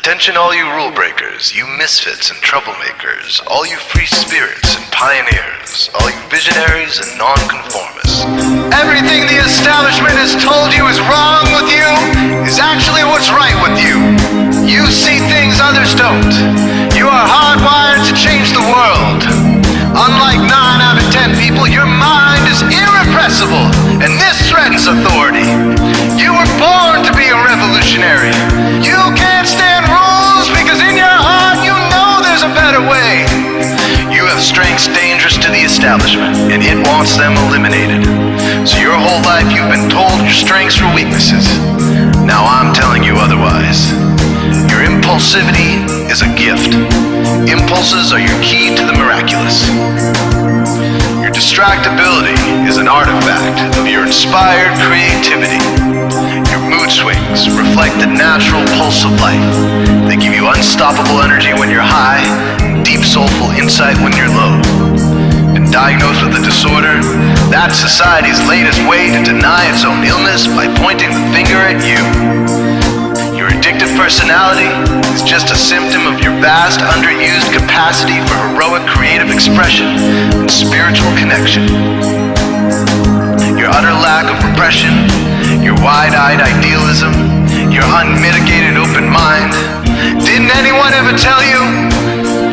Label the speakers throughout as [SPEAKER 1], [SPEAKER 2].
[SPEAKER 1] Attention all you rule breakers, you misfits and troublemakers, all you free spirits and pioneers, all you visionaries and nonconformists. Everything the establishment has told you is wrong with you is actually what's right with you. You see things others don't. You are hardwired to change the world. Unlike 9 out of 10 people, your mind is irrepressible, and this threatens authority. You were born to be a revolutionary. You can't stand rules because in your heart you know there's a better way. You have strengths dangerous to the establishment, and it wants them eliminated. So your whole life you've been told your strengths were weaknesses. Now I'm telling you otherwise. Your impulsivity is a gift. Impulses are your key to the miraculous. Your distractibility is an artifact of your inspired creativity. Your mood swings reflect the natural pulse of life. They give you unstoppable energy when you're high, and deep soulful insight when you're low. And diagnosed with a disorder, that's society's latest way to deny its own illness by pointing the finger at you. Your addictive personality is just a symptom of your vast, underused capacity for heroic creative expression and spiritual connection. Your utter lack of repression, your wide-eyed idealism, your unmitigated open mind. Didn't anyone ever tell you?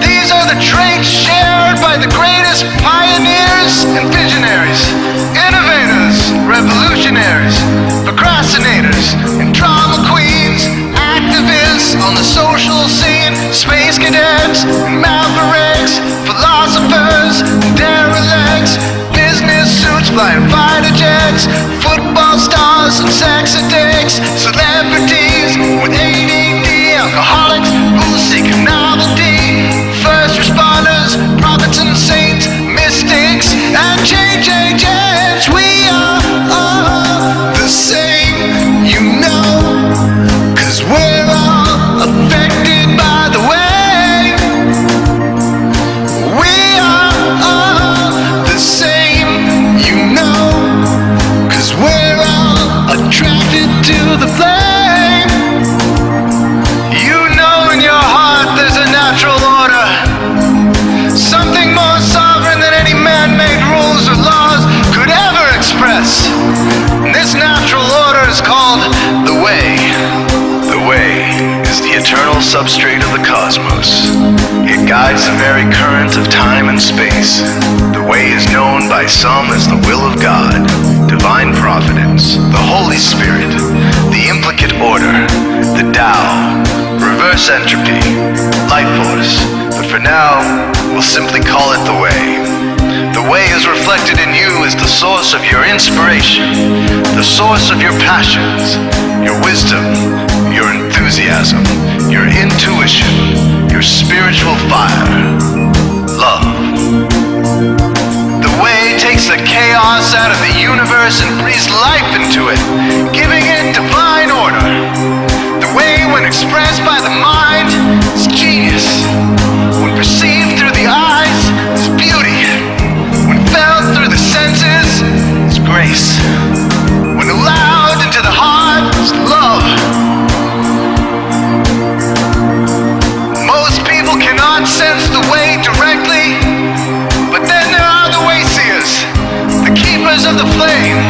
[SPEAKER 1] These are the traits shared by the greatest pioneers and visionaries, innovators, revolutionaries, procrastinators, and drama queens, activists on the social scene, space cadets, and mavericks, philosophers, and derelicts, business suits, flying fighter jets, football stars, and sex addicts, celebrities with ADD, alcoholics who seek novelty, first responders, prophets and saints, mystics, and change agents. We are all the same, you know, 'cause we're all affected by the way. We are all the same, you know, 'cause we're all attracted to the flame. You know in your heart there's a natural order, something more sovereign than any man-made rules or laws could ever express. And this natural order is called the way. The way is the eternal substrate of the cosmos. It guides the very current of time and space. The way is known by some as the will of God, divine providence, the Holy Spirit, the implicate order, the Tao, reverse entropy, life force. But for now, we'll simply call it the way. The way is reflected in you as the source of your inspiration, the source of your passions, your wisdom, your enthusiasm, your intuition, your spiritual fire, love. The way takes the chaos out of the universe and breathes life into it, giving it divine order. The way, when expressed by the mind, is genius. When perceived through the eyes, is beauty. When felt through the senses, is grace. When allowed into the heart, is love. Most people cannot sense the way directly, but then there are the wayseers, the keepers of the flame.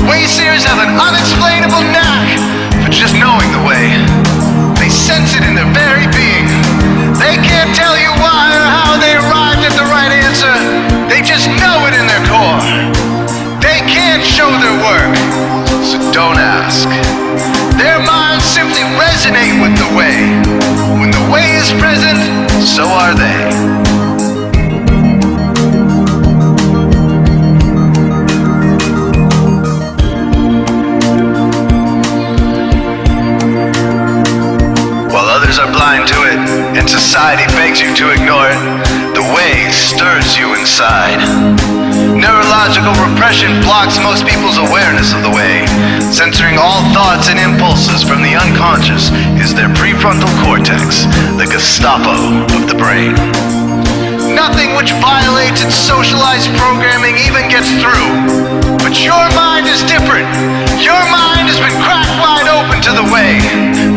[SPEAKER 1] Wayseers have an unexplainable knack for just knowing the way. They sense it in their very being. They can't tell you why or how they arrived at the right answer. They just know it in their core. They can't show their work, so don't ask. Their minds simply resonate with the way. When the way is present, so are they. Are blind to it, and society begs you to ignore it. The way stirs you inside. Neurological repression blocks most people's awareness of the way. Censoring all thoughts and impulses from the unconscious is their prefrontal cortex, the Gestapo of the brain. Nothing which violates its socialized programming even gets through. But your mind is different. Your mind has been cracked wide open to the way.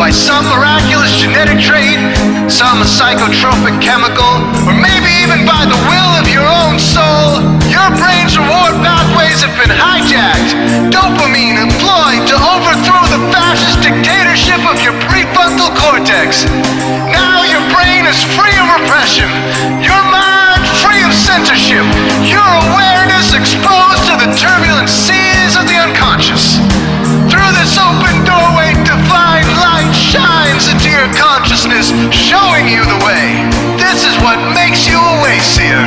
[SPEAKER 1] By some miraculous genetic trait, some psychotropic chemical, or maybe even by the will of your own soul, your brain's reward pathways have been hijacked. Dopamine employed to overthrow the fascist dictatorship of your prefrontal cortex. Now your brain is free of repression, your mind free of censorship, your awareness exposed to the turbulent seas of the unconscious. Through this open doorway, divine light shines into your consciousness, showing you the way. This is what makes you a wayseer.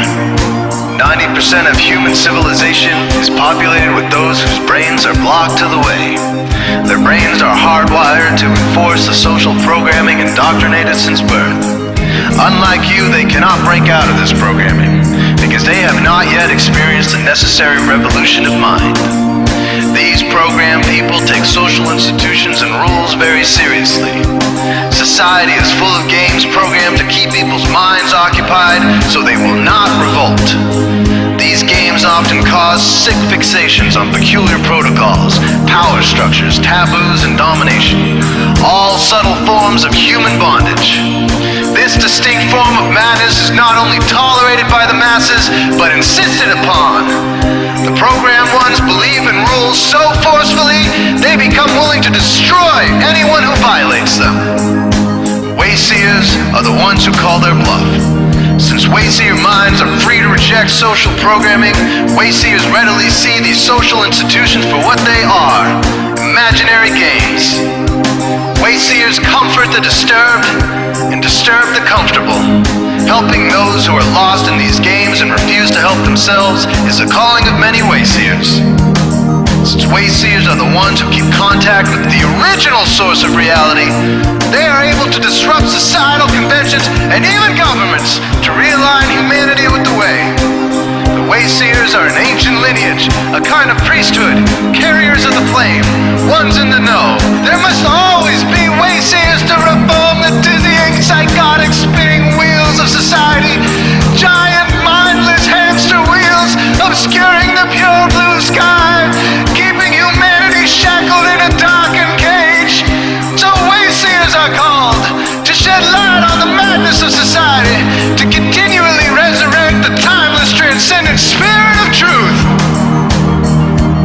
[SPEAKER 1] 90% of human civilization is populated with those whose brains are blocked to the way. Their brains are hardwired to enforce the social programming indoctrinated since birth. Unlike you, they cannot break out of this programming, because they have not yet experienced the necessary revolution of mind. These programmed people take social institutions and rules very seriously. Society is full of games programmed to keep people's minds occupied so they will not revolt. These games often cause sick fixations on peculiar protocols, power structures, taboos, and domination, all subtle forms of human bondage. This distinct form of madness is not only tolerated by the masses, but insisted upon. The programmed ones believe in rules so forcefully, they become willing to destroy anyone who violates them. Wayseers are the ones who call their bluff. Since wayseer minds are free to reject social programming, wayseers readily see these social institutions for what they are: imaginary games. Wayseers comfort the disturbed and disturb the comfortable. Helping those who are lost in these games and refuse to help themselves is the calling of many wayseers. Since wayseers are the ones who keep contact with the original source of reality, they are able to disrupt societal conventions and even governments to realign humanity with the way. The wayseers are an ancient lineage, a kind of priesthood, carriers of the flame, ones in the know. There must always be wayseers to reform the dizzying, psychotic, spinning wheels of society. Giant, mindless hamster wheels obscuring the pure blue sky, keeping humanity shackled in a darkened cage. So wayseers are called to shed light on the madness of society, to continually resurrect the timeless, transcendent spirit of truth.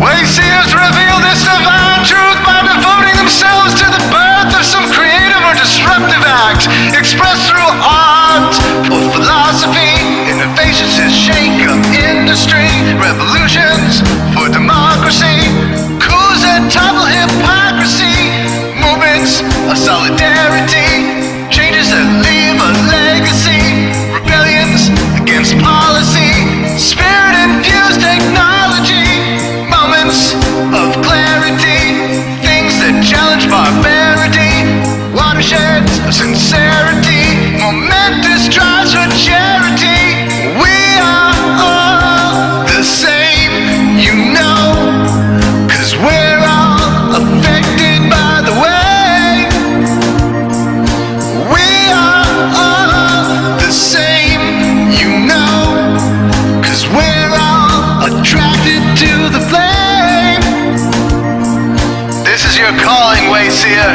[SPEAKER 1] Wayseers reveal this divine truth by devoting themselves to the birth of some creative or disruptive act, expressed through art or philosophy. Innovations that shake up industry, revolutions for democracy, coups that topple hypocrisy, movements of solidarity, changes that leave a legacy, rebellions against policy, spirit-infused technology, moments of clarity, things that challenge barbarity, watersheds of sincerity, momentous drives for charity. We are all the same, you know, 'cause we're all affected by the way. We are all the same, you know, 'cause we're all attracted to the flame. This is your calling, wayseer.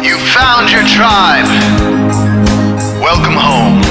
[SPEAKER 1] You found your tribe. Welcome home.